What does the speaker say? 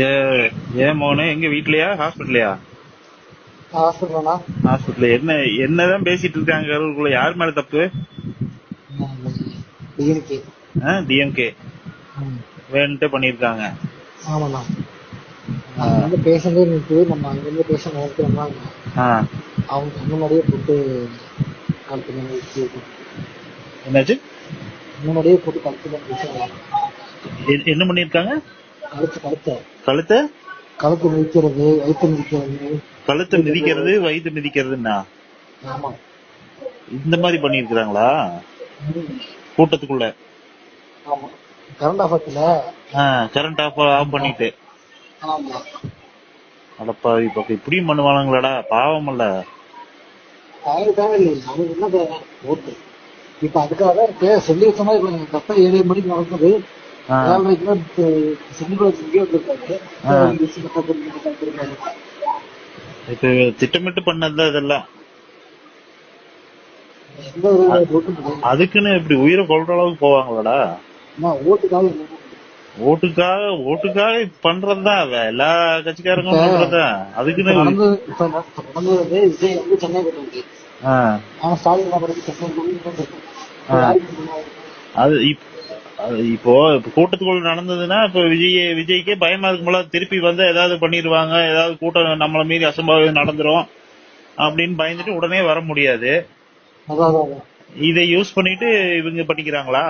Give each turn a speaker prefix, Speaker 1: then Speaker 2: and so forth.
Speaker 1: ஏ ஏன் மோனே எங்க வீட்லயா ஹாஸ்பிட்டலையா?
Speaker 2: ஹாஸ்பிட்டலா?
Speaker 1: ஹாஸ்பிட்டல் என்னதான் பேசிட்டு இருக்காங்க, யார் மேல தப்பு?
Speaker 2: டிஎம்கே.
Speaker 1: டிஎம்கே வேணுட்டே பண்ணிருக்காங்க.
Speaker 2: ஆமாண்ணா. அங்கிருந்து பேஷண்டே நிற்கு, நம்ம அங்கிருந்து பேஷண்ட் நிறுத்துறோம்னா அவங்க முன்னாடியே போட்டு கழுத்து
Speaker 1: என்னாச்சு?
Speaker 2: முன்னாடியே போட்டு கழுத்து
Speaker 1: என்ன பண்ணிருக்காங்க?
Speaker 2: கழுத்தை
Speaker 1: கழுத்தை
Speaker 2: மிதிக்கிறது, வயிற்று மிதிக்கிறது.
Speaker 1: கழுத்தை மிதிக்கிறது, வயிற்று மிதிக்கிறதுன்னா
Speaker 2: ஆமா,
Speaker 1: இந்த மாதிரி பண்ணிருக்காங்களா கூட்டத்துக்குள்ள?
Speaker 2: ஆமா, கரண்ட் ஆஃபர்ல
Speaker 1: கரண்ட் ஆஃப் பண்ணிட்டு.
Speaker 2: ஆமா,
Speaker 1: அடப்பாவி பக்கம் இப்படியும் பண்ணுவானுங்களாடா, பாவம் இல்ல.
Speaker 2: ஓட்டு இப்ப அதுக்காக தான் சொல்லி வச்ச மாதிரி கரெக்டா 7 மணிக்கு நடக்குது.
Speaker 1: இப்ப திட்டமிட்டு பண்ணதுதான் இதெல்லாம். அதுக்குன்னு இப்படி உயிரை கொள்ற அளவுக்கு போவாங்களாடா? ஓட்டுக்காக பண்றதுதான் எல்லா கட்சிக்காரங்களும் பண்றதுதான். அதுக்குன்னு அது இப்போ கூட்டத்துக்குள்ள நடந்ததுன்னா இப்ப விஜய்க்கே பயமா இருக்கும்போல, திருப்பி வந்து ஏதாவது பண்ணிடுவாங்க, ஏதாவது கூட்டம் நம்மள மீறி அசம்பாவிதம் நடந்துரும் அப்படின்னு பயந்துட்டு உடனே வர முடியாது. இதை யூஸ் பண்ணிட்டு இவங்க பண்ணிக்கிறாங்களா?